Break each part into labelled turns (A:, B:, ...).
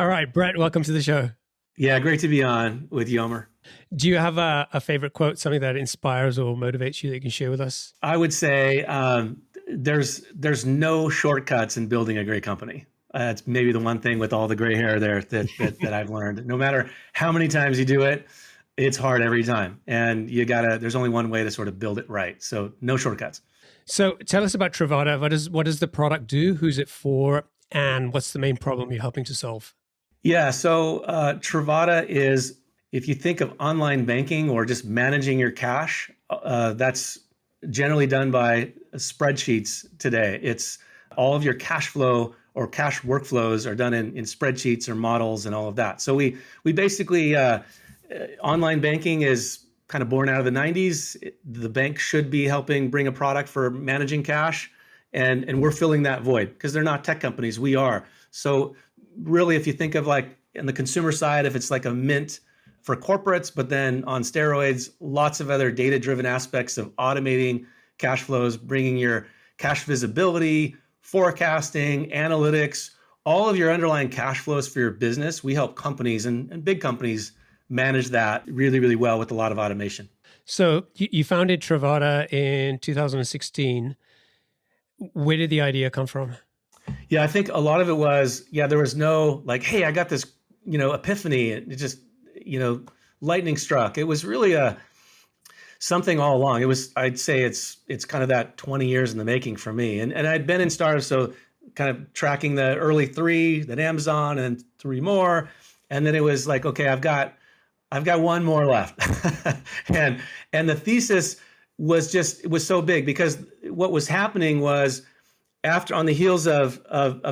A: All right, Brett, welcome to the show.
B: Yeah, great to be on with you, Omer.
A: Do you have a favorite quote, something that inspires or motivates you that you can share with us?
B: I would say there's no shortcuts in building a great company. It's maybe the one thing with all the gray hair there that I've learned. No matter how many times you do it, it's hard every time, and there's only one way to sort of build it right. So no shortcuts.
A: So tell us about Trovata. What does the product do? Who's it for? And what's the main problem you're helping to solve?
B: Yeah, so Trovata is, if you think of online banking or just managing your cash, that's generally done by spreadsheets today. It's all of your cash flow or cash workflows are done in spreadsheets or models and all of that. So we basically, online banking is kind of born out of the 90s. The bank should be helping bring a product for managing cash, and we're filling that void because they're not tech companies. We are. So really, if you think of like in the consumer side, if it's like a Mint for corporates, but then on steroids, lots of other data-driven aspects of automating cash flows, bringing your cash visibility, forecasting, analytics, all of your underlying cash flows for your business. We help companies and big companies manage that really, really well with a lot of automation.
A: So you founded Trovata in 2016. Where did the idea come from?
B: Yeah, I think a lot of it was, there was no like, hey, I got this, epiphany. It just, lightning struck. It was really something all along. It was, I'd say it's kind of that 20 years in the making for me. And I'd been in startups, so kind of tracking the early 3, then Amazon and 3 more. And then it was like, okay, I've got one more left. and the thesis was it was so big because what was happening was, after on the heels of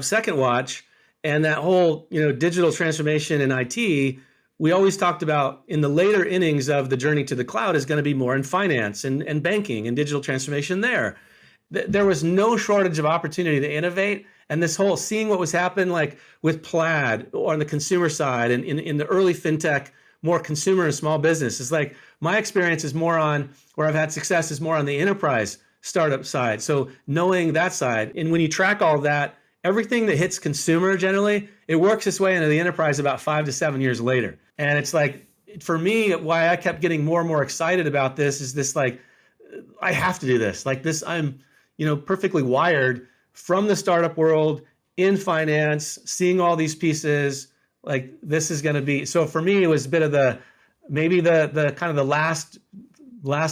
B: Second Watch and that whole digital transformation in IT, we always talked about in the later innings of the journey to the cloud is going to be more in finance and banking and digital transformation there. There was no shortage of opportunity to innovate, and this whole seeing what was happening like with Plaid or on the consumer side and in the early fintech, more consumer and small business is like my experience is more on where I've had success is more on the enterprise startup side. So knowing that side, and when you track all of that, everything that hits consumer generally, it works its way into the enterprise about 5 to 7 years later. And it's like, for me, why I kept getting more and more excited about this is this like, I have to do this. Like this, I'm, perfectly wired from the startup world in finance, seeing all these pieces, like this is going to be, so for me, it was a bit of maybe the kind of the last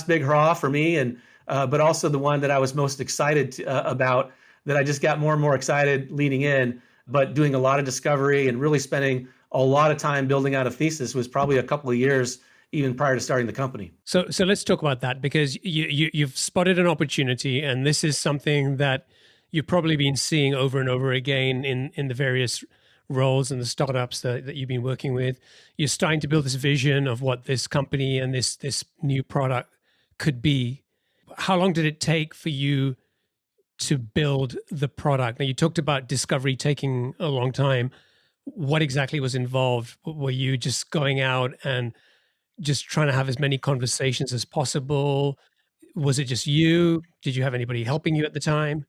B: big hurrah for me. And, but also the one that I was most excited about, that I just got more and more excited leading in, but doing a lot of discovery and really spending a lot of time building out a thesis was probably a couple of years even prior to starting the company.
A: So let's talk about that, because you've spotted an opportunity, and this is something that you've probably been seeing over and over again in the various roles and the startups that you've been working with. You're starting to build this vision of what this company and this new product could be. How long did it take for you to build the product? Now, you talked about discovery taking a long time. What exactly was involved? Were you just going out and just trying to have as many conversations as possible? Was it just you? Did you have anybody helping you at the time?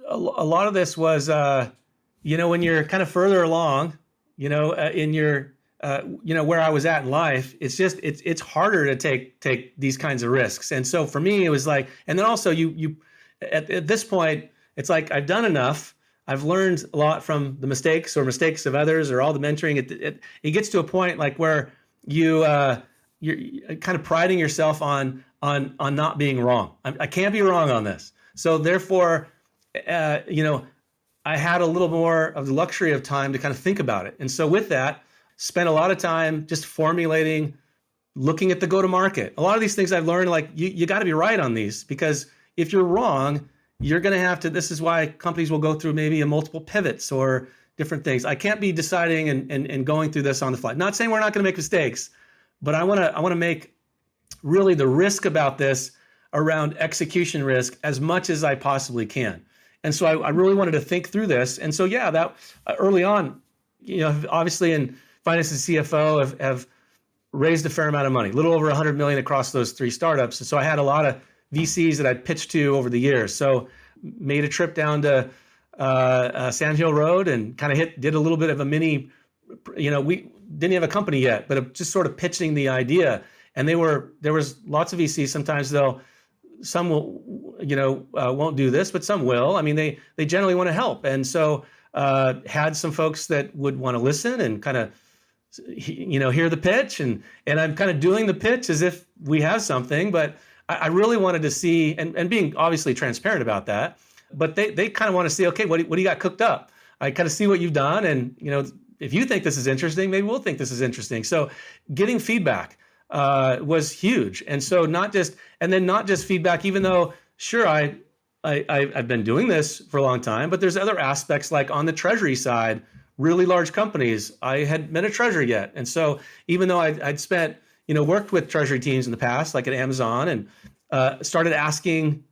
B: A lot of this was, when you're kind of further along, in your, where I was at in life, it's just, it's harder to take these kinds of risks. And so for me, it was like, and then also you at this point, it's like, I've done enough. I've learned a lot from the mistakes of others or all the mentoring. It gets to a point like where you're kind of priding yourself on not being wrong. I can't be wrong on this. So therefore, I had a little more of the luxury of time to kind of think about it. And so with that, spent a lot of time just formulating, looking at the go-to-market. A lot of these things I've learned, like you got to be right on these, because if you're wrong, you're going to have to, this is why companies will go through maybe a multiple pivots or different things. I can't be deciding and going through this on the fly. Not saying we're not going to make mistakes, but I want to make really the risk about this around execution risk as much as I possibly can. And so I really wanted to think through this. And so, that early on, obviously in finance and CFO have raised a fair amount of money, a little over 100 million across those 3 startups. And so I had a lot of VCs that I'd pitched to over the years. So made a trip down to Sand Hill Road and kind of did a little bit of a mini we didn't have a company yet, but just sort of pitching the idea. And there was lots of VCs. Sometimes some will, won't do this, but some will. I mean, they generally want to help. And so had some folks that would want to listen and kind of, hear the pitch. And I'm kind of doing the pitch as if we have something, but I really wanted to see, and being obviously transparent about that, but they kind of want to see, okay, what do you got cooked up? I kind of see what you've done. And, if you think this is interesting, maybe we'll think this is interesting. So getting feedback was huge. And so not just feedback, even though, sure, I've been doing this for a long time, but there's other aspects, like on the treasury side, really large companies. I hadn't been a treasurer yet. And so even though I'd spent, worked with treasury teams in the past, like at Amazon, and started asking,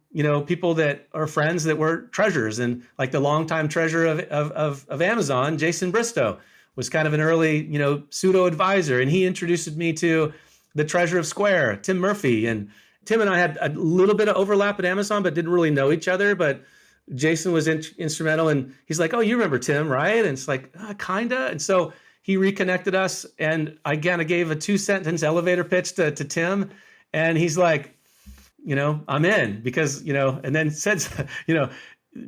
B: people that are friends that were treasurers, and like the longtime treasurer of Amazon, Jason Bristow, was kind of an early, pseudo advisor. And he introduced me to the treasurer of Square, Tim Murphy. And Tim and I had a little bit of overlap at Amazon, but didn't really know each other. But Jason was instrumental. And he's like, oh, you remember Tim, right? And it's like, kinda. And so he reconnected us. And I kind of gave a 2-sentence elevator pitch to Tim. And he's like, I'm in, because, and then said,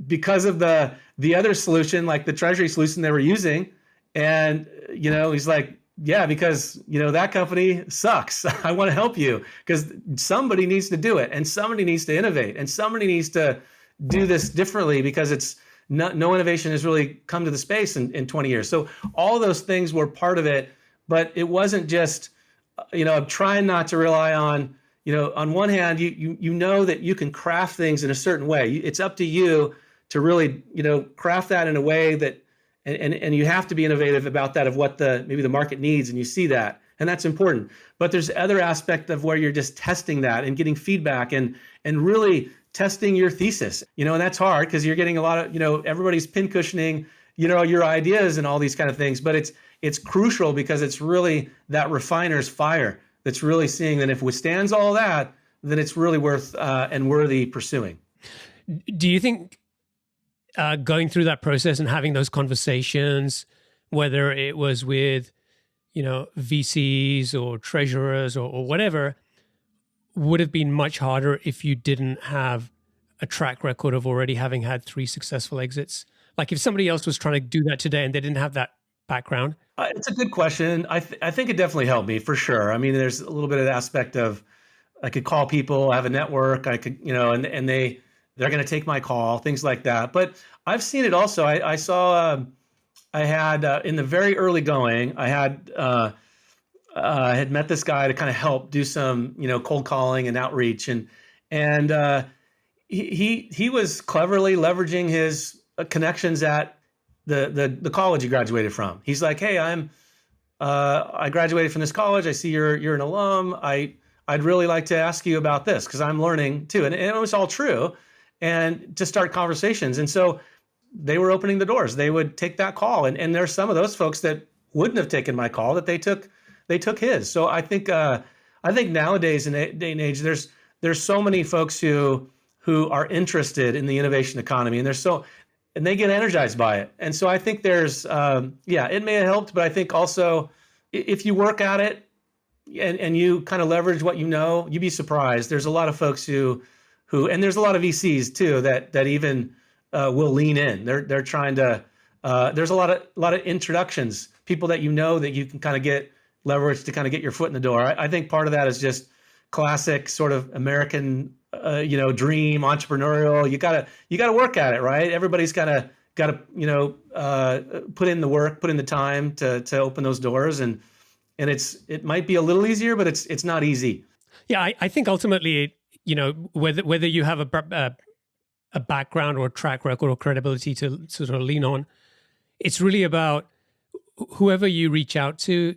B: because of the other solution, like the treasury solution they were using. And, he's like, yeah, because, that company sucks. I want to help you, because somebody needs to do it, and somebody needs to innovate, and somebody needs to do this differently, because no innovation has really come to the space in 20 years. So all those things were part of it, but it wasn't just, I'm trying not to rely on, on one hand, you know that you can craft things in a certain way. It's up to you to really, craft that in a way that, and you have to be innovative about that, of what maybe the market needs, and you see that, and that's important. But there's other aspect of where you're just testing that and getting feedback and really testing your thesis, and that's hard, because you're getting a lot of, everybody's pincushioning, your ideas and all these kind of things. But it's crucial, because it's really that refiner's fire that's really seeing that if it withstands all that, then it's really worth and worthy pursuing.
A: Do you think going through that process and having those conversations, whether it was with, VCs or treasurers or whatever, would have been much harder if you didn't have a track record of already having had 3 successful exits? Like if somebody else was trying to do that today and they didn't have that background?
B: It's a good question. I think it definitely helped me, for sure. I mean, there's a little bit of the aspect of, I could call people, I have a network, I could, and they're going to take my call, things like that. But I've seen it also. I saw, I had in the very early going, I had met this guy to kind of help do some, cold calling and outreach, and he was cleverly leveraging his connections at the college he graduated from. He's like, hey, I graduated from this college. I see you're an alum. I'd really like to ask you about this, because I'm learning too. And it was all true. And to start conversations. And so they were opening the doors. They would take that call. And there's some of those folks that wouldn't have taken my call, that they took his. So I think nowadays in day and age, there's so many folks who are interested in the innovation economy, and they get energized by it. And so I think there's, it may have helped, but I think also if you work at it and you kind of leverage what you'd be surprised. There's a lot of folks who, and there's a lot of VCs too, that even will lean in. They're trying to, there's a lot of introductions, people that that you can kind of get leverage to kind of get your foot in the door. I think part of that is just classic sort of American, dream, entrepreneurial. You gotta work at it, right? Everybody's gotta put in the work, put in the time to open those doors, and it might be a little easier, but it's not easy.
A: Yeah, I think ultimately, whether you have a background or a track record or credibility to sort of lean on, it's really about whoever you reach out to.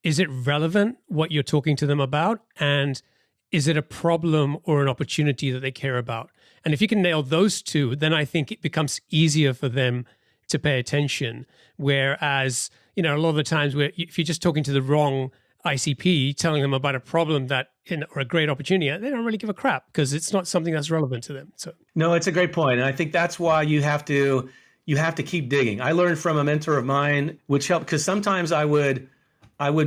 A: Is it relevant what you're talking to them about? And is it a problem or an opportunity that they care about? And if you can nail those two, then I think it becomes easier for them to pay attention. Whereas, a lot of the times if you're just talking to the wrong ICP, telling them about a problem or a great opportunity, they don't really give a crap, because it's not something that's relevant to them. So
B: no, it's a great point. And I think that's why you have to you have to keep digging. I learned from a mentor of mine, which helped, because sometimes I would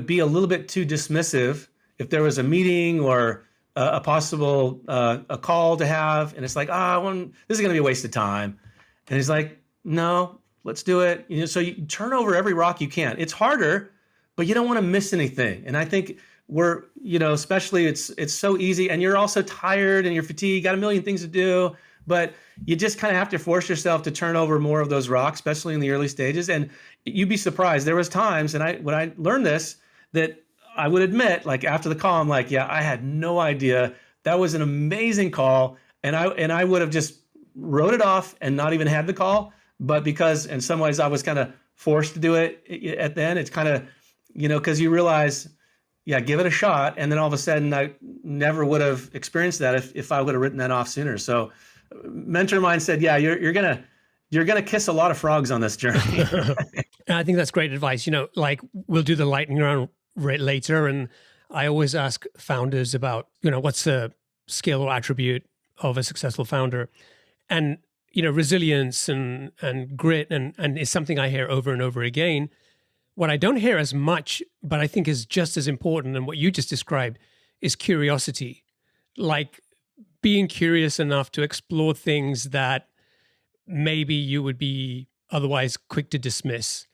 B: be a little bit too dismissive if there was a meeting or a possible a call to have, and it's like, this is going to be a waste of time. And he's like, no, let's do it. So you turn over every rock you can. It's harder, but you don't want to miss anything. And I think especially it's so easy, and you're also tired and you're fatigued, got a million things to do, but you just kind of have to force yourself to turn over more of those rocks, especially in the early stages. And you'd be surprised. There was times, and when I learned this, that I would admit, like after the call, I'm like, yeah, I had no idea. That was an amazing call. And I would have just wrote it off and not even had the call. But because in some ways I was kind of forced to do it at the end, it's kind of, because you realize, yeah, give it a shot. And then all of a sudden I never would have experienced that if I would have written that off sooner. So mentor of mine said, yeah, you're gonna kiss a lot of frogs on this journey.
A: I think that's great advice. Like we'll do the lightning round later, and I always ask founders about, what's a skill or attribute of a successful founder, and resilience and grit and is something I hear over and over again. What I don't hear as much, but I think is just as important, and what you just described, is curiosity. Like being curious enough to explore things that maybe you would be otherwise quick to dismiss.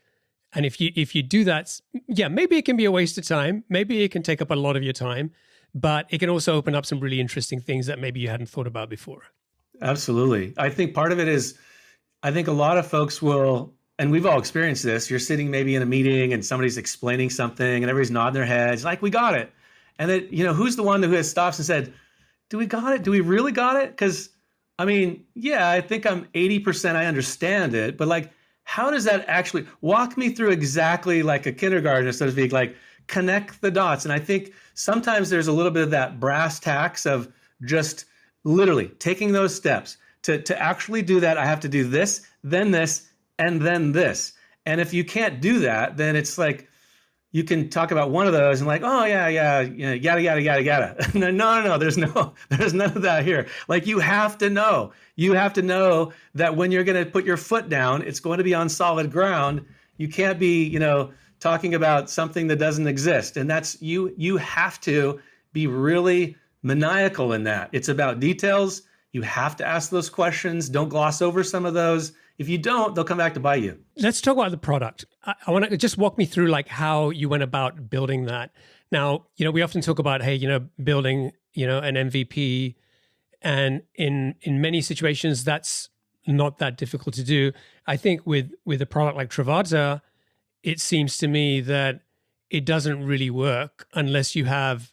A: And if you do that, yeah, maybe it can be a waste of time. Maybe it can take up a lot of your time, but it can also open up some really interesting things that maybe you hadn't thought about before.
B: Absolutely. I think part of it is, I think a lot of folks will, and we've all experienced this, you're sitting maybe in a meeting and somebody's explaining something and everybody's nodding their heads like, we got it. And then, who's the one who has stops and said, do we got it? Do we really got it? Because yeah, I think I'm 80%, I understand it, but like, how does that actually walk me through exactly like a kindergartner, so to speak, like connect the dots? And I think sometimes there's a little bit of that brass tacks of just literally taking those steps to actually do that. I have to do this, and then this. And if you can't do that, then it's like, you can talk about one of those and like, oh yeah, yada. No. There's none of that here. Like you have to know that when you're going to put your foot down, it's going to be on solid ground. You can't be, talking about something that doesn't exist. And that's, you have to be really maniacal in that. It's about details. You have to ask those questions. Don't gloss over some of those. If you don't, they'll come back to bite you.
A: Let's talk about the product. I want to just walk me through like how you went about building that. Now, we often talk about, hey, building, an MVP, and in many situations that's not that difficult to do. I think with a product like Trovata, it seems to me that it doesn't really work unless you have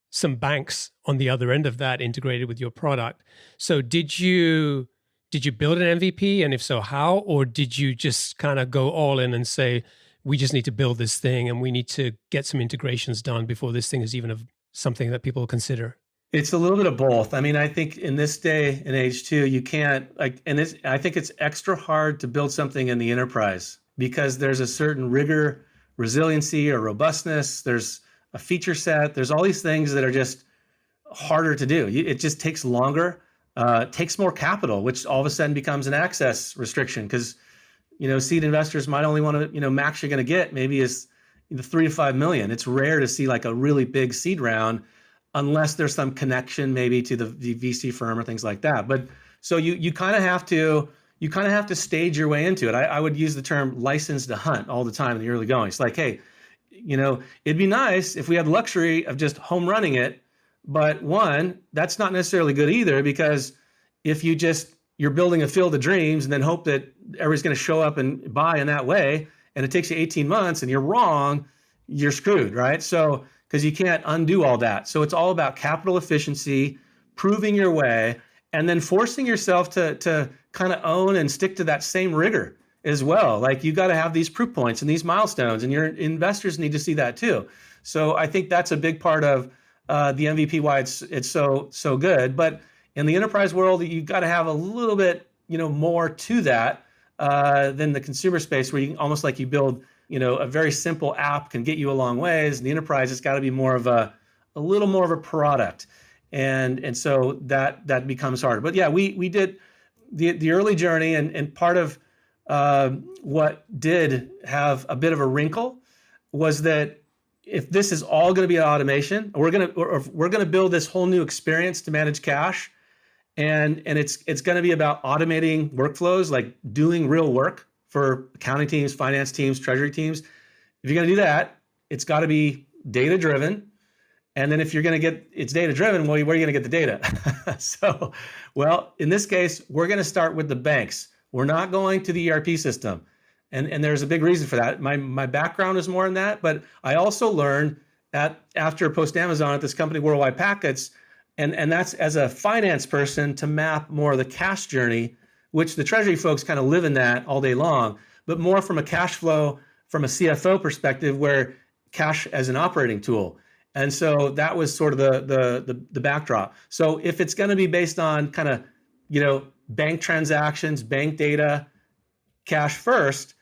A: some banks on the other end of that integrated with your product. So did you build an MVP? And if so, how? Or did you just kind of go all in and say, we just need to build this thing and we need to get some integrations done before this thing is even something that people consider?
B: It's a little bit of both. I think in this day and age too, you can't I think it's extra hard to build something in the enterprise because there's a certain rigor, resiliency, or robustness. There's a feature set. There's all these things that are just harder to do. It just takes longer. Takes more capital, which all of a sudden becomes an access restriction because, seed investors might only want to, max you're going to get maybe is 3 to 5 million. It's rare to see like a really big seed round unless there's some connection maybe to the VC firm or things like that. But so you kind of have to stage your way into it. I would use the term license to hunt all the time in the early going. It's like, hey, it'd be nice if we had the luxury of just home running it. But one, that's not necessarily good either, because if you're building a field of dreams and then hope that everybody's going to show up and buy in that way, and it takes you 18 months and you're wrong, you're screwed, right? So, because you can't undo all that. So it's all about capital efficiency, proving your way, and then forcing yourself to kind of own and stick to that same rigor as well. Like you got to have these proof points and these milestones, and your investors need to see that too. So I think that's a big part of the MVP, why it's so good. But in the enterprise world, you've got to have a little bit more to that than the consumer space, where you almost like you build a very simple app can get you a long ways. In the enterprise, it's got to be more of a little more of a product, and so that becomes harder. But yeah, we did the early journey, and part of what did have a bit of a wrinkle was that if this is all going to be automation, we're going to build this whole new experience to manage cash, and it's going to be about automating workflows, like doing real work for accounting teams, finance teams, treasury teams. If you're going to do that, it's got to be data driven. And then if you're going to get it's data driven, well, where are you going to get the data? So, well, in this case, we're going to start with the banks. We're not going to the ERP system. And there's a big reason for that. My background is more in that, but I also learned after post Amazon at this company, Worldwide Packets, and that's as a finance person to map more of the cash journey, which the treasury folks kind of live in that all day long, but more from a cash flow, from a CFO perspective, where cash as an operating tool. And so that was sort of the backdrop. So if it's going to be based on kind of, bank transactions, bank data, cash first,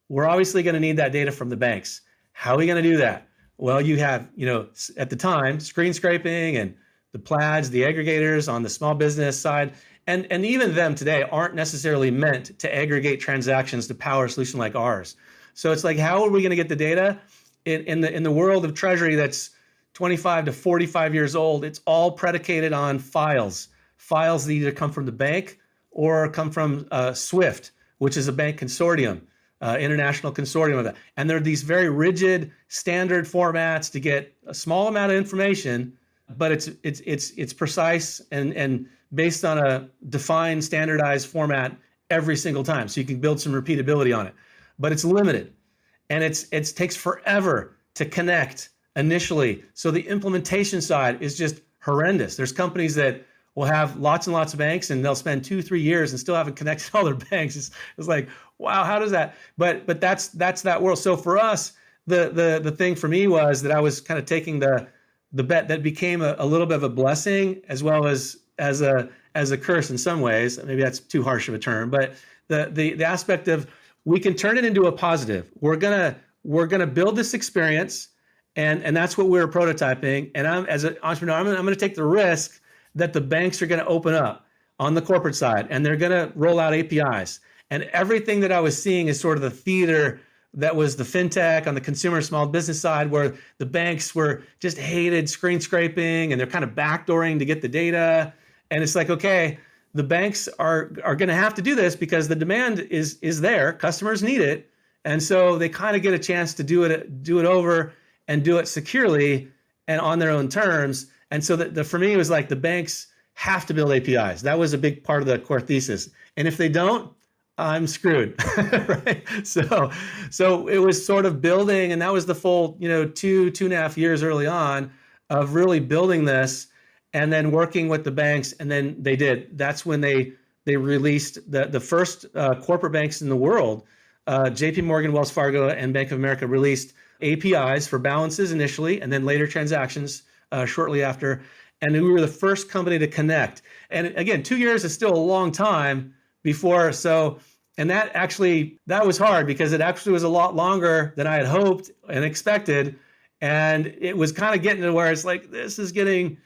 B: we're obviously going to need that data from the banks. How are we going to do that? Well, you have, at the time, screen scraping and the plaids, the aggregators on the small business side, and even them today aren't necessarily meant to aggregate transactions to power a solution like ours. So it's like, how are we going to get the data in the world of treasury that's 25 to 45 years old? It's all predicated on files that either come from the bank or come from SWIFT, which is a bank consortium, international consortium of that. And there are these very rigid standard formats to get a small amount of information, but it's precise and based on a defined standardized format every single time. So you can build some repeatability on it, but it's limited, and it takes forever to connect initially. So the implementation side is just horrendous. There's companies that will have lots and lots of banks, and they'll spend 2-3 years and still haven't connected all their banks. It's like, wow, how does that? But that's that world. So for us, the thing for me was that I was kind of taking the bet that became a little bit of a blessing as well as a curse in some ways. Maybe that's too harsh of a term, but the aspect of we can turn it into a positive. We're gonna build this experience, and that's what we were prototyping. And I'm, as an entrepreneur, I'm gonna take the risk that the banks are going to open up on the corporate side, and they're going to roll out APIs. And everything that I was seeing is sort of the theater that was the fintech on the consumer small business side, where the banks were just hated screen scraping and they're kind of backdooring to get the data. And it's like, okay, the banks are going to have to do this because the demand is there. Customers need it. And so they kind of get a chance to do it over and do it securely and on their own terms. And so for me, it was like the banks have to build APIs. That was a big part of the core thesis. And if they don't, I'm screwed, right? So it was sort of building, and that was the full, 2.5 years early on of really building this, and then working with the banks. And then they did. That's when they released the first corporate banks in the world. JP Morgan, Wells Fargo, and Bank of America released APIs for balances initially, and then later transactions shortly after. And we were the first company to connect. And again, 2 years is still a long time before. So, and that was hard because it actually was a lot longer than I had hoped and expected. And it was kind of getting to where it's like, this is getting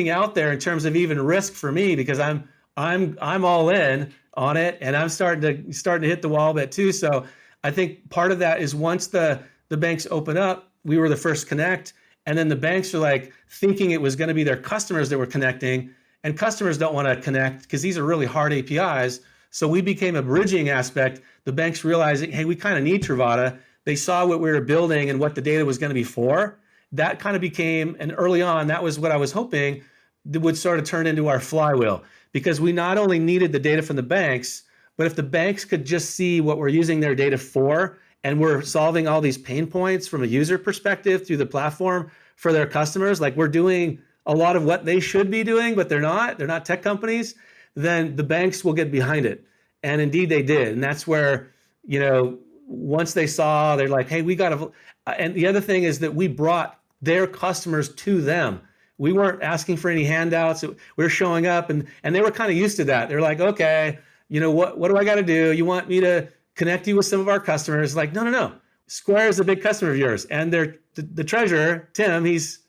B: out there in terms of even risk for me, because I'm all in on it, and I'm starting to hit the wall a bit too. So I think part of that is once the banks open up, we were the first connect. And then the banks are like thinking it was going to be their customers that were connecting, and customers don't want to connect because these are really hard APIs. So we became a bridging aspect. The banks realizing, hey, we kind of need Trovata. They saw what we were building and what the data was going to be for. That kind of became, and early on, that was what I was hoping would sort of turn into our flywheel, because we not only needed the data from the banks, but if the banks could just see what we're using their data for, and we're solving all these pain points from a user perspective through the platform for their customers, like we're doing a lot of what they should be doing, but they're not tech companies, then the banks will get behind it. And indeed they did. And that's where, once they saw, they're like, hey, we got to, and the other thing is that we brought their customers to them. We weren't asking for any handouts. We were showing up, and they were kind of used to that. They're like, okay, what do I got to do? You want me to connect you with some of our customers? Like, no. Square is a big customer of yours, and the treasurer, Tim, he's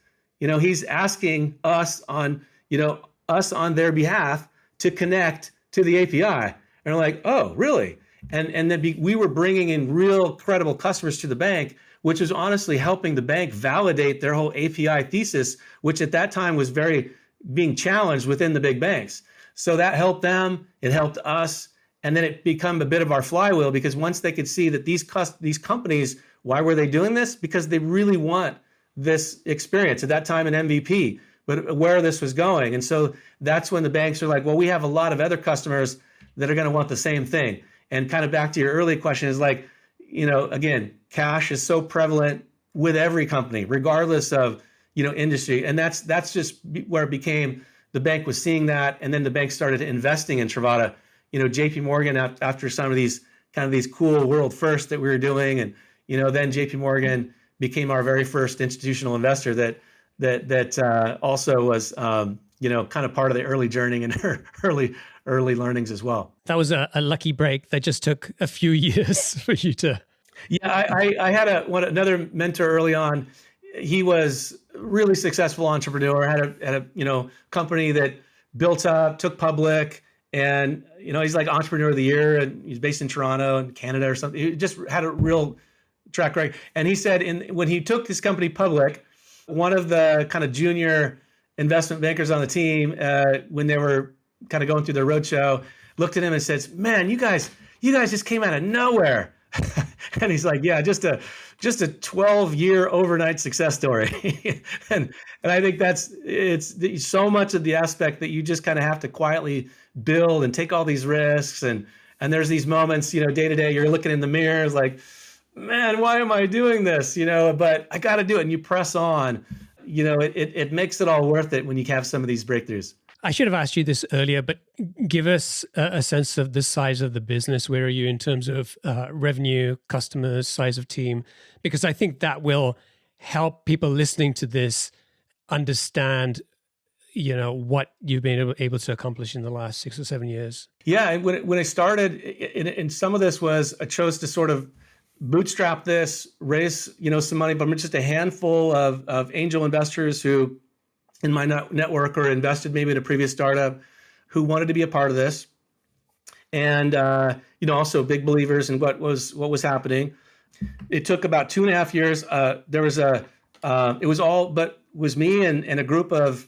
B: asking us on their behalf to connect to the API. And we're like, oh, really? And then we were bringing in real credible customers to the bank, which was honestly helping the bank validate their whole API thesis, which at that time was very being challenged within the big banks. So that helped them, it helped us, and then it became a bit of our flywheel, because once they could see that these companies, why were they doing this? Because they really want this experience. At that time, an MVP, but where this was going. And so that's when the banks are like, well, we have a lot of other customers that are going to want the same thing. And kind of back to your early question is like, again, cash is so prevalent with every company, regardless of, industry. And that's just where it became, the bank was seeing that. And then the bank started investing in Trovata. JP Morgan, after some of these cool world firsts that we were doing. And, then JP Morgan became our very first institutional investor that also was, kind of part of the early journey and early learnings as well.
A: That was a lucky break that just took a few years for you to.
B: Yeah, I had another mentor early on. He was really successful entrepreneur, had a company that built up, took public, and he's like entrepreneur of the year, and he's based in Toronto in Canada or something. He just had a real track record. And he said when he took his company public, one of the kind of junior investment bankers on the team, when they were kind of going through their roadshow, looked at him and says, "Man, you guys just came out of nowhere." And he's like, "Yeah, just a 12-year overnight success story." and I think it's so much of the aspect that you just kind of have to quietly build and take all these risks. And there's these moments, day to day, you're looking in the mirror, it's like, man, why am I doing this? But I got to do it. And you press on, it makes it all worth it when you have some of these breakthroughs.
A: I should have asked you this earlier, but give us a sense of the size of the business. Where are you in terms of revenue, customers, size of team? Because I think that will help people listening to this understand, what you've been able to accomplish in the last 6 or 7 years.
B: Yeah, when I started, and some of this was I chose to sort of bootstrap this, raise some money, but I'm just a handful of angel investors who in my network or invested maybe in a previous startup who wanted to be a part of this. And, also big believers in what was happening. It took about 2.5 years. It was me and a group of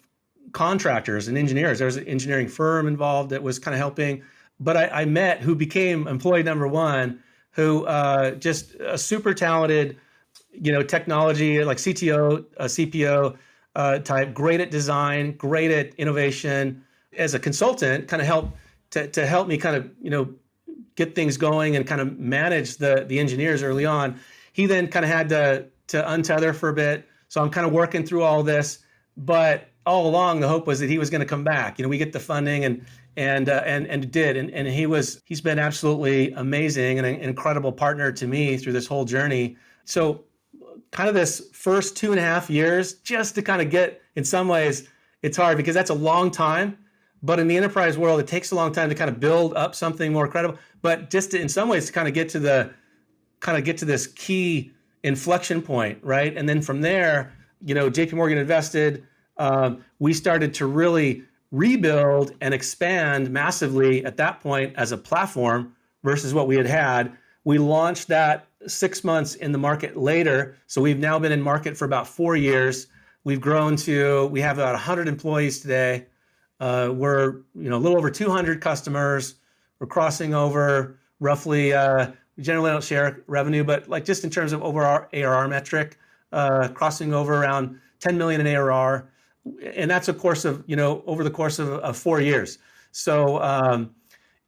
B: contractors and engineers. There was an engineering firm involved that was kind of helping, but I met who became employee number one, who just a super talented, technology, like CTO, CPO, type, great at design, great at innovation. As a consultant, kind of help me kind of get things going and kind of manage the engineers early on. He then kind of had to untether for a bit, so I'm kind of working through all this. But all along, the hope was that he was going to come back. We get the funding and did, and he's been absolutely amazing and an incredible partner to me through this whole journey. So kind of this first 2.5 years, just to kind of get, in some ways, it's hard because that's a long time. But in the enterprise world, it takes a long time to kind of build up something more credible. But just in some ways, to kind of get to this key inflection point, right? And then from there, JP Morgan invested. We started to really rebuild and expand massively at that point as a platform versus what we had. We launched that 6 months in the market later. So we've now been in market for about 4 years. We've grown we have about 100 employees today. We're a little over 200 customers. We're crossing over roughly, we generally don't share revenue, but like just in terms of over our ARR metric, crossing over around 10 million in ARR. And that's over the course of 4 years. So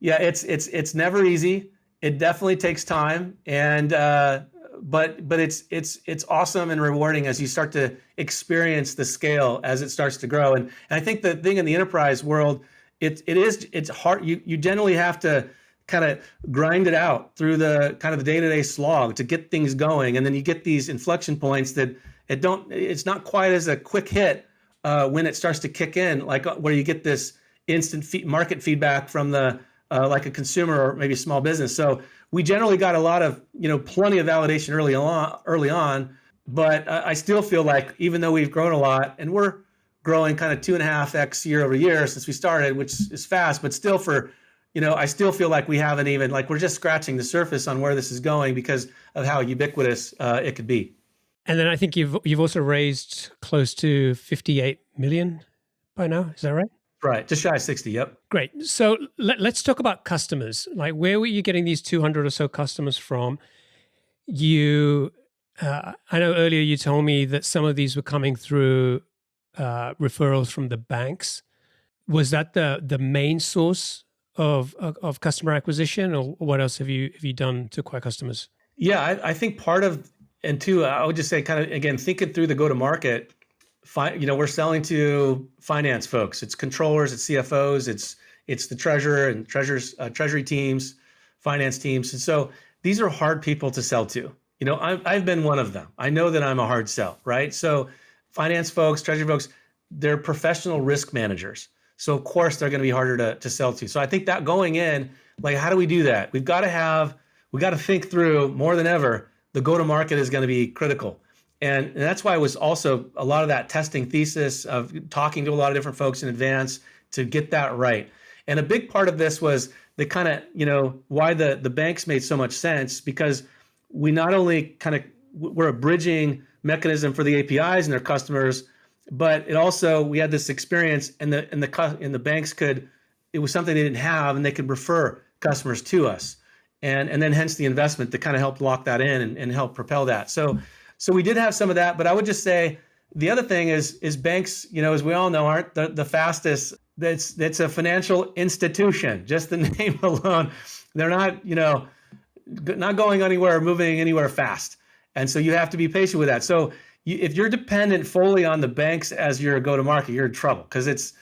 B: it's never easy. It definitely takes time, and but it's awesome and rewarding as you start to experience the scale as it starts to grow. And I think the thing in the enterprise world, it's hard. You generally have to kind of grind it out through the kind of the day-to-day slog to get things going, and then you get these inflection points that it's not quite as a quick hit when it starts to kick in, like where you get this instant market feedback from the like a consumer or maybe a small business. So we generally got a lot of, plenty of validation early on, but I still feel like even though we've grown a lot, and we're growing kind of 2.5x year over year since we started, which is fast, but still for, I still feel like we haven't even, like, we're just scratching the surface on where this is going because of how ubiquitous it could be.
A: And then I think you've also raised close to 58 million by now. Is that right?
B: Right. Just shy of 60. Yep.
A: Great. So let's talk about customers. Like, where were you getting these 200 or so customers from? You, I know earlier you told me that some of these were coming through referrals from the banks. Was that the main source of customer acquisition, or what else have you done to acquire customers?
B: Yeah. I think part of, and two, I would just say, kind of, again, thinking through the go to market, we're selling to finance folks. It's controllers, it's CFOs, it's the treasurer and treasury teams, finance teams. And so these are hard people to sell to. I've been one of them. I know that I'm a hard sell, right? So finance folks, treasury folks, they're professional risk managers. So of course they're going to be harder to sell to. So I think that going in, like, how do we do that? We got to think through more than ever. The go to market is going to be critical. And that's why it was also a lot of that testing thesis of talking to a lot of different folks in advance to get that right. And a big part of this was the kind of, why the banks made so much sense, because we not only we're a bridging mechanism for the APIs and their customers, but it also, we had this experience, and the banks it was something they didn't have, and they could refer customers to us. And then hence the investment that kind of helped lock that in and help propel that. So we did have some of that, but I would just say the other thing is banks, as we all know, aren't the fastest. That's a financial institution. Just the name alone, they're not, not going anywhere, moving anywhere fast. And so you have to be patient with that. So if you're dependent fully on the banks as your go-to-market, you're in trouble, because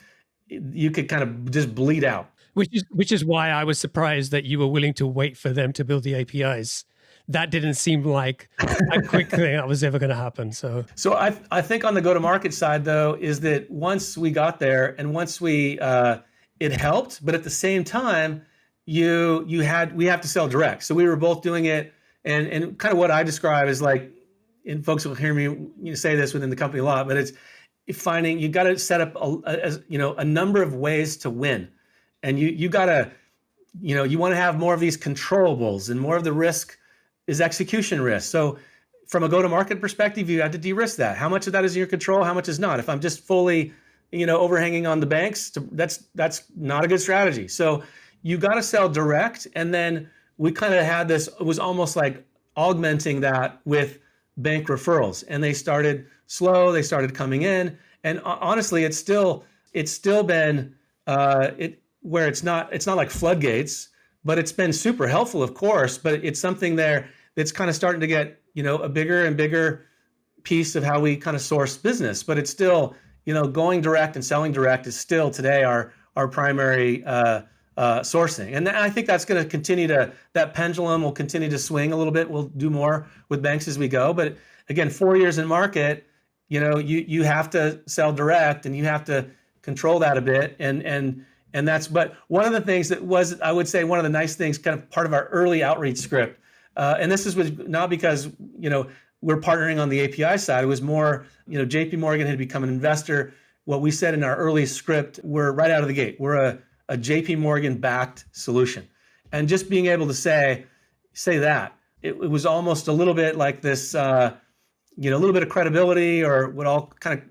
B: you could kind of just bleed out.
A: Which is why I was surprised that you were willing to wait for them to build the APIs. That didn't seem like a quick thing that was ever going to happen. So
B: I think on the go-to-market side, though, is that once we got there and once it helped, but at the same time, we have to sell direct. So we were both doing it, and kind of what I describe is like, and folks will hear me say this within the company a lot, but it's finding, you got to set up a number of ways to win, and you got to, you want to have more of these controllables, and more of the risk is execution risk. So from a go-to-market perspective, you have to de-risk that. How much of that is in your control? How much is not? If I'm just fully, overhanging on the banks, that's not a good strategy. So you got to sell direct. And then we kind of had this, it was almost like augmenting that with bank referrals. And they started slow, they started coming in. And honestly, it's still been, where it's not like floodgates, but it's been super helpful, of course. But it's something there that's kind of starting to get, a bigger and bigger piece of how we kind of source business. But it's still, going direct and selling direct is still today our primary sourcing. And I think that's going to continue that pendulum will continue to swing a little bit. We'll do more with banks as we go. But again, 4 years in market, you have to sell direct, and you have to control that a bit. And that's, but one of the things that was, I would say, one of the nice things, kind of part of our early outreach script, and this was not because, we're partnering on the API side. It was more, JP Morgan had become an investor. What we said in our early script, we're right out of the gate. We're a JP Morgan backed solution. And just being able to say that, it was almost a little bit like this, a little bit of credibility, or what I'll kind of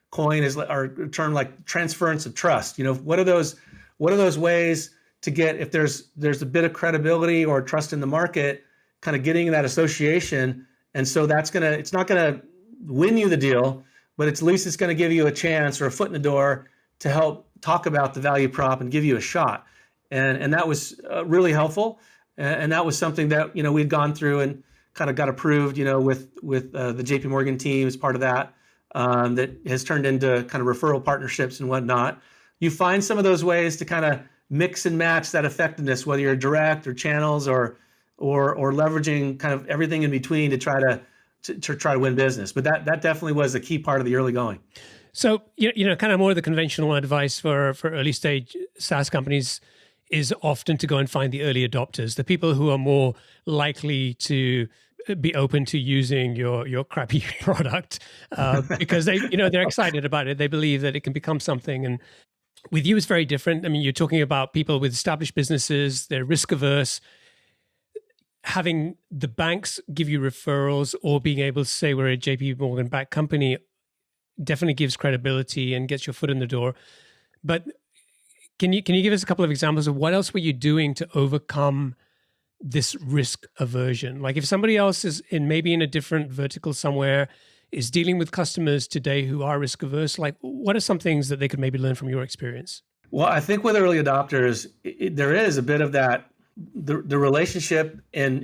B: coin is our term, like transference of trust. What are those ways to get, if there's a bit of credibility or trust in the market, kind of getting that association. And so it's not gonna win you the deal, but at least it's gonna give you a chance or a foot in the door to help talk about the value prop and give you a shot. And that was really helpful. And that was something that, we'd gone through and kind of got approved, with the JP Morgan team as part of that. That has turned into kind of referral partnerships and whatnot. You find some of those ways to kind of mix and match that effectiveness, whether you're direct or channels or leveraging kind of everything in between to try to win business. But that definitely was a key part of the early going.
A: So, kind of more of the conventional advice for early stage SaaS companies is often to go and find the early adopters, the people who are more likely to be open to using your crappy product, because they're excited about it. They believe that it can become something. And With you, it's very different. I mean, you're talking about people with established businesses, they're risk averse. Having the banks give you referrals or being able to say we're a JP Morgan backed company definitely gives credibility and gets your foot in the door. But can you give us a couple of examples of what else were you doing to overcome this risk aversion? Like if somebody else is maybe in a different vertical somewhere, is dealing with customers today who are risk averse, like what are some things that they could maybe learn from your experience?
B: Well, I think with early adopters, there is a bit of that, the relationship and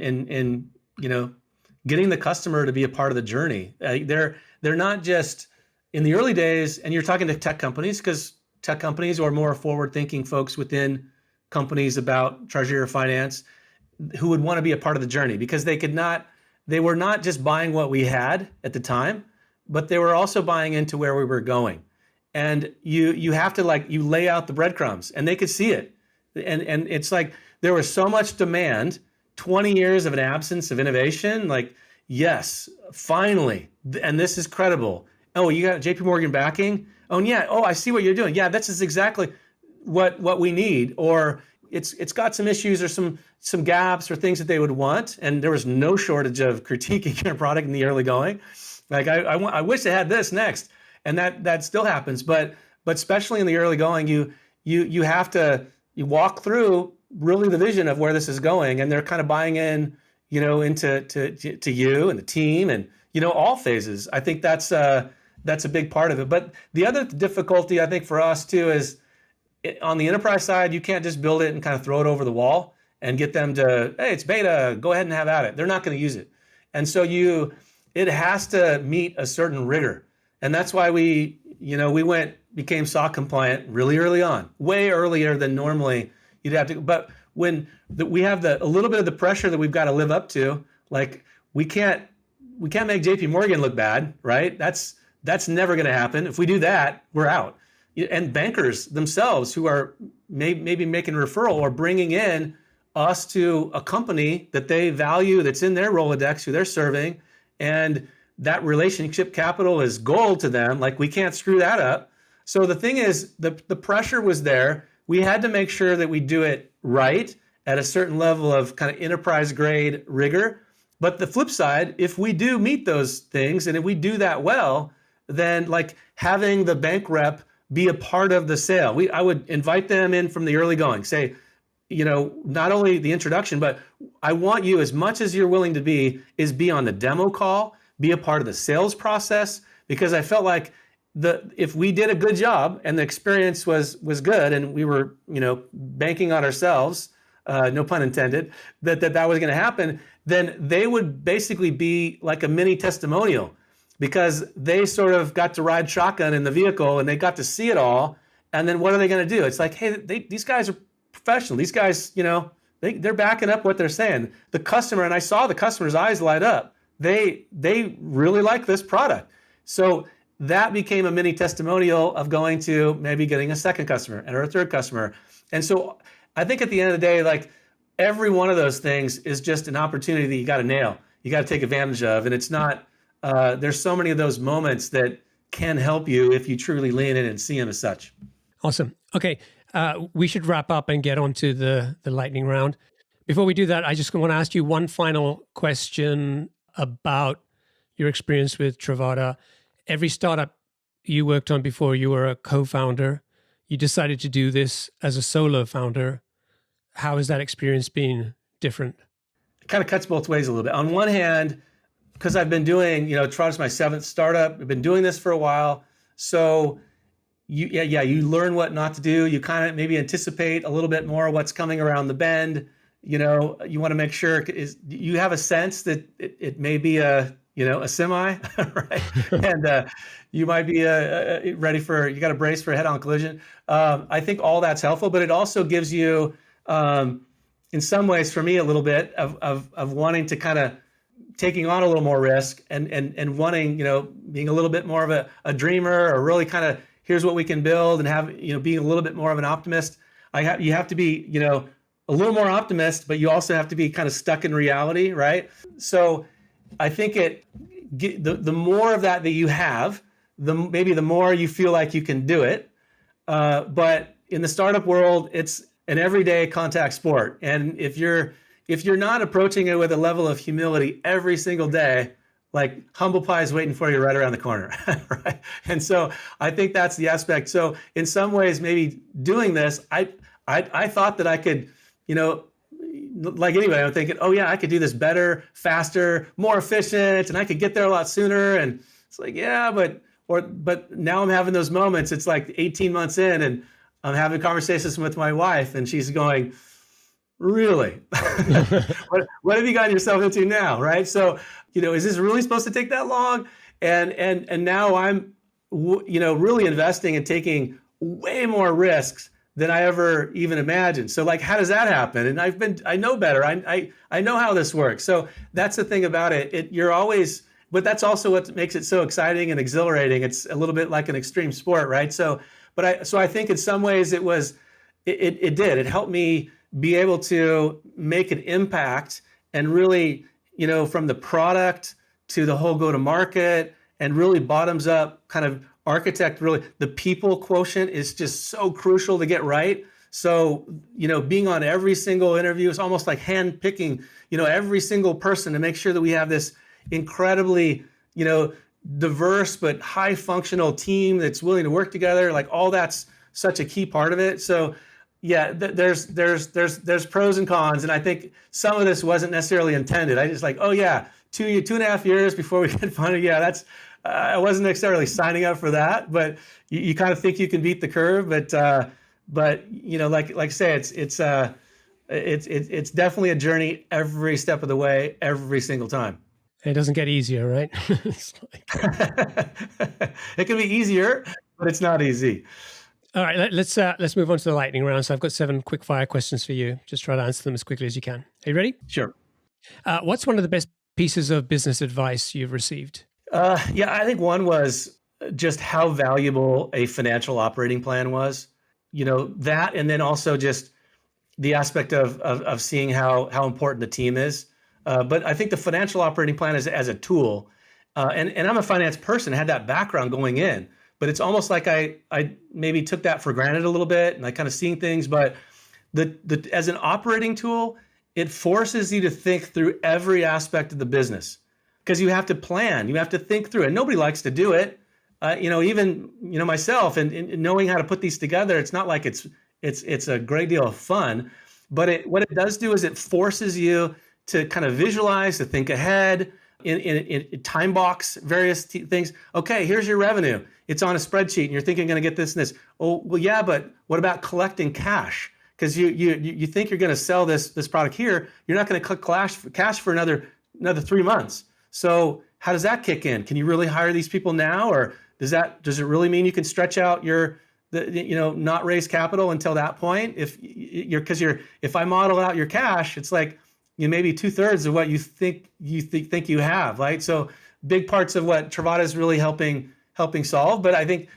B: getting the customer to be a part of the journey. They're not just in the early days, and you're talking to tech companies because tech companies or more forward-thinking folks within companies about treasury or finance who would want to be a part of the journey because they were not just buying what we had at the time, but they were also buying into where we were going. And you have to you lay out the breadcrumbs and they could see it. And it's like there was so much demand, 20 years of an absence of innovation, like, yes, finally, and this is credible. Oh, you got JP Morgan backing? Oh, yeah. Oh, I see what you're doing. Yeah, this is exactly what we need. Or it's got some issues or some gaps or things that they would want. And there was no shortage of critiquing your product in the early going. Like I wish it had this next, and that still happens. But especially in the early going, you have to walk through really the vision of where this is going, and they're kind of buying in, into you and the team and all phases. I think that's a big part of it. But the other difficulty I think for us too is on the enterprise side, you can't just build it and kind of throw it over the wall and get them to, hey, it's beta, go ahead and have at it. They're not going to use it. And so it has to meet a certain rigor. And that's why we became SOC compliant really early on, way earlier than normally you'd have to. But when we have a little bit of the pressure that we've got to live up to, like we can't make JP Morgan look bad, right? That's never going to happen. If we do that, we're out. And bankers themselves who are maybe making a referral or bringing in us to a company that they value, that's in their Rolodex, who they're serving, and that relationship capital is gold to them. Like we can't screw that up. So the thing is, the pressure was there. We had to make sure that we do it right at a certain level of kind of enterprise grade rigor. But the flip side, if we do meet those things and if we do that well, then like having the bank rep be a part of the sale. I would invite them in from the early going, say, not only the introduction, but I want you, as much as you're willing to be on the demo call, be a part of the sales process, because I felt like if we did a good job and the experience was good and we were, banking on ourselves, no pun intended, that was going to happen, then they would basically be like a mini testimonial, because they sort of got to ride shotgun in the vehicle and they got to see it all. And then what are they going to do? It's like, hey, these guys are professional. These guys, they're backing up what they're saying. The customer, and I saw the customer's eyes light up. They really like this product. So that became a mini testimonial of going to maybe getting a second customer and or a third customer. And so I think at the end of the day, like every one of those things is just an opportunity that you got to nail. You got to take advantage of. And it's not, there's so many of those moments that can help you if you truly lean in and see them as such.
A: Awesome. Okay. We should wrap up and get onto the lightning round. Before we do that, I just want to ask you one final question about your experience with Trovata. Every startup you worked on before, you were a co-founder. You decided to do this as a solo founder. How has that experience been different?
B: It kind of cuts both ways a little bit. On one hand, because I've been doing, Trovata's my 7th startup. I've been doing this for a while. So you learn what not to do. You kind of maybe anticipate a little bit more what's coming around the bend. You want to make sure you have a sense that it may be a semi, right? And you might be ready you got to brace for a head-on collision. I think all that's helpful, but it also gives you, in some ways for me, a little bit of wanting to kind of taking on a little more risk and wanting, being a little bit more of a dreamer, or really kind of here's what we can build, and have, being a little bit more of an optimist. You have to be, a little more optimist, but you also have to be kind of stuck in reality, right? So I think the more of that you have, maybe the more you feel like you can do it. But in the startup world, it's an everyday contact sport. And if you're not approaching it with a level of humility every single day, like humble pie is waiting for you right around the corner, right? And so I think that's the aspect. So in some ways, maybe doing this, I thought that I could, like anybody, I'm thinking, oh yeah, I could do this better, faster, more efficient, and I could get there a lot sooner. And it's like, yeah, but now I'm having those moments. It's like 18 months in, and I'm having conversations with my wife, and she's going, really? What have you gotten yourself into now, right? So, is this really supposed to take that long? And now I'm, really investing and taking way more risks than I ever even imagined. So like, how does that happen? And I know better. I know how this works. So that's the thing about it. You're always, but that's also what makes it so exciting and exhilarating. It's a little bit like an extreme sport, right? So I think in some ways it helped me be able to make an impact and really, from the product to the whole go-to-market and really bottoms up kind of architect, really the people quotient is just so crucial to get right. So, being on every single interview is almost like hand picking, every single person to make sure that we have this incredibly, diverse but high functional team that's willing to work together. Like all that's such a key part of it. So yeah, there's pros and cons. And I think some of this wasn't necessarily intended. I just like, oh yeah, 2.5 years before we get funded. Yeah, I wasn't necessarily signing up for that, but you kind of think you can beat the curve. But like I say, it's definitely a journey every step of the way, every single time.
A: It doesn't get easier, right? It's
B: It can be easier, but it's not easy.
A: All right, let's move on to the lightning round. So I've got 7 quick fire questions for you. Just try to answer them as quickly as you can. Are you ready?
B: Sure.
A: What's one of the best pieces of business advice you've received?
B: Yeah, I think one was just how valuable a financial operating plan was. That, and then also just the aspect of seeing how important the team is. But I think the financial operating plan as a tool, and I'm a finance person, had that background going in, but it's almost like I maybe took that for granted a little bit, and I kind of seeing things. But as an operating tool, it forces you to think through every aspect of the business because you have to plan, you have to think through it. Nobody likes to do it. Even myself, and knowing how to put these together, it's not like it's a great deal of fun, but what it does do is it forces you to kind of visualize, to think ahead, in time box various things. Okay, here's your revenue. It's on a spreadsheet, and you're thinking you're going to get this and this. Oh, well, yeah, but what about collecting cash? Because you think you're going to sell this product here, you're not going to collect cash for another 3 months. So how does that kick in? Can you really hire these people now, or does it really mean you can stretch out not raise capital until that point? If I model out your cash, it's like maybe 2/3 of what you think you have, right? So big parts of what Trovata is really helping solve. But I think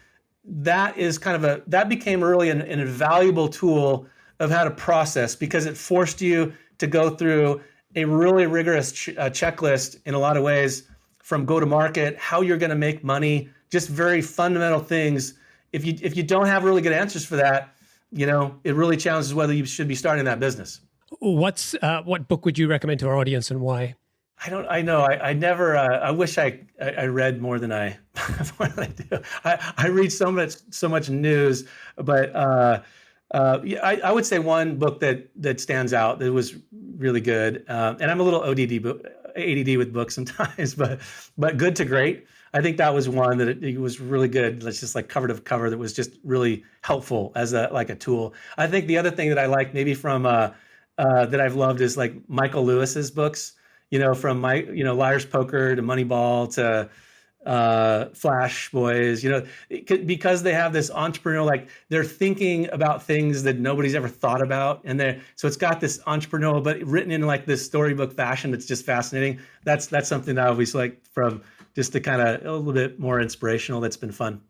B: that is that became really an invaluable tool of how to process, because it forced you to go through a really rigorous checklist in a lot of ways, from go to market, how you're going to make money, just very fundamental things. If you don't have really good answers for that, it really challenges whether you should be starting that business.
A: What book would you recommend to our audience, and why?
B: I never, I wish I read more than I do. I read so much news, but I would say one book that stands out that was really good. And I'm a little ADD with books sometimes, but Good to Great. I think that was one that it was really good. That's just like cover to cover, that was just really helpful as a tool. I think the other thing that I like maybe from that I've loved is like Michael Lewis's books, from Liar's Poker to Moneyball to Flash Boys, because they have this entrepreneurial, like they're thinking about things that nobody's ever thought about. So it's got this entrepreneurial, but written in like this storybook fashion that's just fascinating. That's something that I always like, from just to kind of a little bit more inspirational. That's been fun.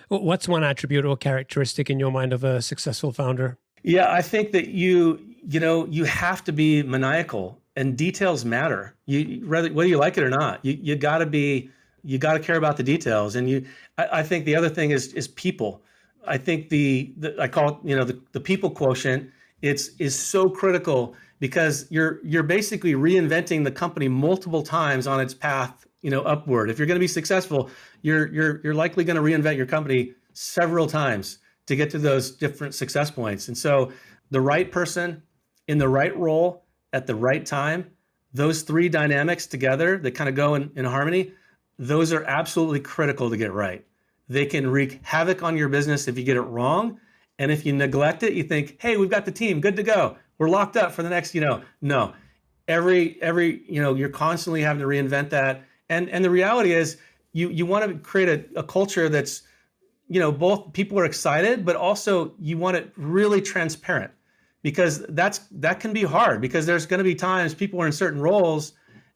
A: What's one attribute or characteristic in your mind of a successful founder?
B: Yeah, I think that you have to be maniacal, and details matter. Whether you like it or not, you got to care about the details. And I think the other thing is people. I think I call it, the people quotient. Is so critical because you're basically reinventing the company multiple times on its path, upward. If you're going to be successful, you're likely going to reinvent your company several times to get to those different success points. And so the right person in the right role at the right time, those three dynamics together that kind of go in harmony, those are absolutely critical to get right. They can wreak havoc on your business if you get it wrong. And if you neglect it, you think, hey, we've got the team, good to go. We're locked up for the next, no. Every you're constantly having to reinvent that. And the reality is you want to create a culture that's, both people are excited, but also you want it really transparent, because that can be hard, because there's going to be times people are in certain roles.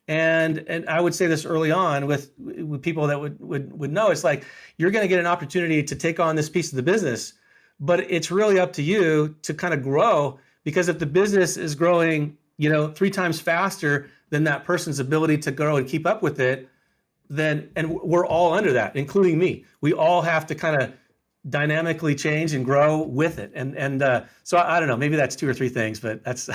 B: And I would say this early on with people that would know, it's like, you're going to get an opportunity to take on this piece of the business, but it's really up to you to kind of grow, because if the business is growing, 3 times faster than that person's ability to grow and keep up with it, and we're all under that, including me. We all have to kind of dynamically change and grow with it. And so I don't know, maybe that's 2 or 3 things, but that's.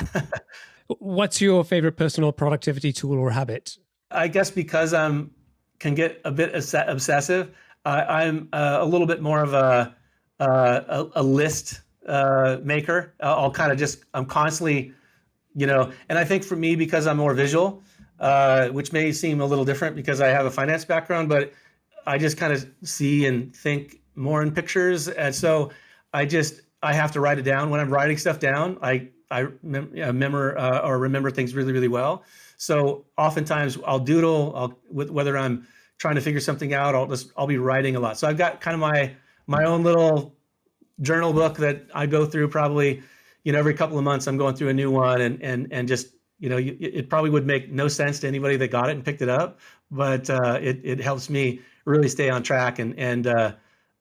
A: What's your favorite personal productivity tool or habit?
B: I guess because can get a bit obsessive, I'm a little bit more of a list maker. I'm constantly, and I think for me, because I'm more visual, which may seem a little different because I have a finance background, but I just kind of see and think more in pictures. And so I have to write it down. When I'm writing stuff down, I remember things really, really well. So oftentimes I'll doodle, whether I'm trying to figure something out, I'll be writing a lot. So I've got kind of my own little journal book that I go through probably, every couple of months. I'm going through a new one, and just, it probably would make no sense to anybody that got it and picked it up, but it helps me really stay on track and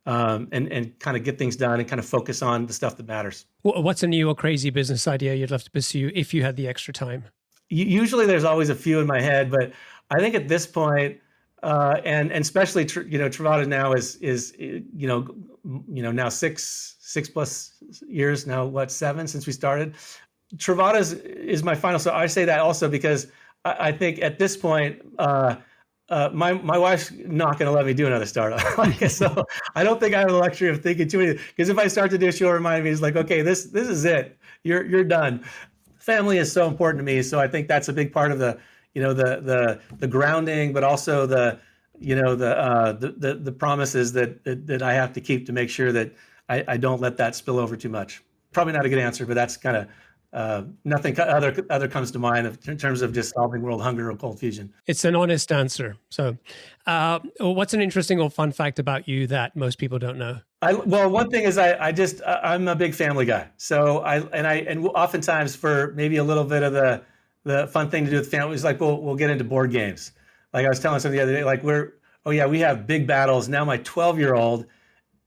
B: kind of get things done and kind of focus on the stuff that matters.
A: What's a new or crazy business idea you'd love to pursue if you had the extra time?
B: Usually there's always a few in my head, but I think at this point, and especially Trovata now is now six plus years now, 7 since we started. Trovata is my final. So I say that also because I think at this point, my wife's not going to let me do another startup. So I don't think I have the luxury of thinking too many, because if I start to do, she'll remind me, it's like, okay, this is it. You're done. Family is so important to me. So I think that's a big part of the grounding, but also the promises that I have to keep to make sure that I don't let that spill over too much. Probably not a good answer, but that's kind of, nothing other comes to mind in terms of just solving world hunger or cold fusion.
A: It's an honest answer. So what's an interesting or fun fact about you that most people don't know?
B: Well, one thing is I'm a big family guy. So and oftentimes, for maybe a little bit of the fun thing to do with family is like, we'll get into board games. Like I was telling somebody the other day, like we have big battles. Now my 12-year-old,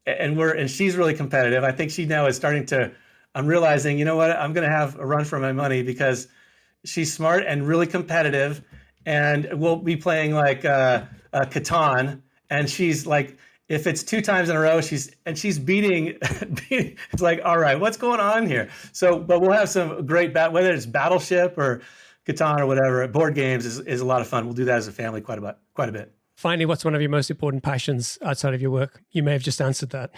B: and she's really competitive. I think she now is starting to, I'm realizing, you know what, I'm going to have a run for my money because she's smart and really competitive. And we'll be playing like Catan, and she's like, if it's 2 times in a row, she's beating, it's like, all right, what's going on here? So, but we'll have some great, whether it's Battleship or Catan or whatever, board games is a lot of fun. We'll do that as a family quite a bit.
A: Finally, what's one of your most important passions outside of your work? You may have just answered that.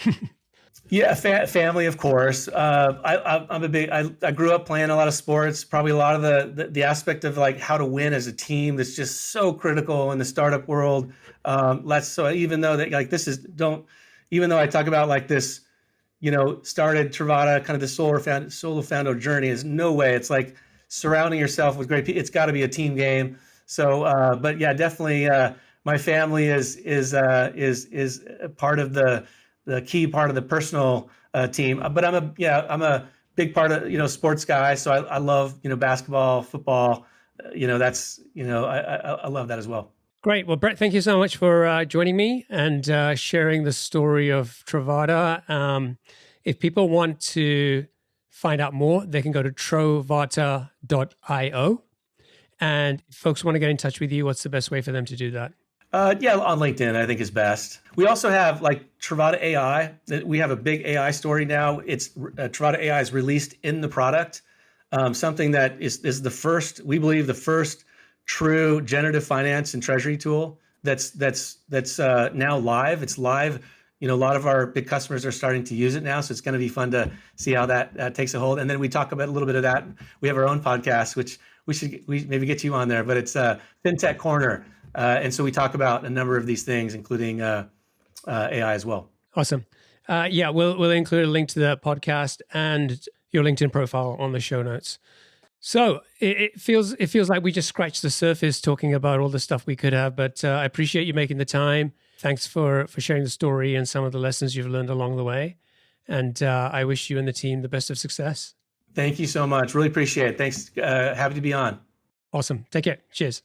B: Yeah, family, of course. I grew up playing a lot of sports. Probably a lot of the aspect of like how to win as a team that's just so critical in the startup world. So even though even though I talk about like this, started Trovata, kind of the solo founder journey, is no way. It's like surrounding yourself with great people. It's got to be a team game. So, but yeah, definitely, my family is a part of the key part of the personal team. But I'm a big part of sports guy. So I love basketball, football. I love that as well.
A: Great. Well, Brett, thank you so much for joining me and sharing the story of Trovata. If people want to find out more, they can go to trovata.io. And if folks want to get in touch with you, what's the best way for them to do that?
B: Yeah, on LinkedIn, I think is best. We also have like Trovata AI. We have a big AI story now. It's Trovata AI is released in the product. Something that is the first, we believe, the first true generative finance and treasury tool that's now live. It's live. A lot of our big customers are starting to use it now, so it's going to be fun to see how that takes a hold. And then we talk about a little bit of that. We have our own podcast, which we maybe get you on there, but it's Fintech Corner. And so we talk about a number of these things, including AI as well.
A: Awesome. Yeah, we'll include a link to the podcast and your LinkedIn profile on the show notes. So it feels like we just scratched the surface talking about all the stuff we could have, but I appreciate you making the time. Thanks for sharing the story and some of the lessons you've learned along the way. And I wish you and the team the best of success.
B: Thank you so much. Really appreciate it. Thanks. Happy to be on.
A: Awesome. Take care. Cheers.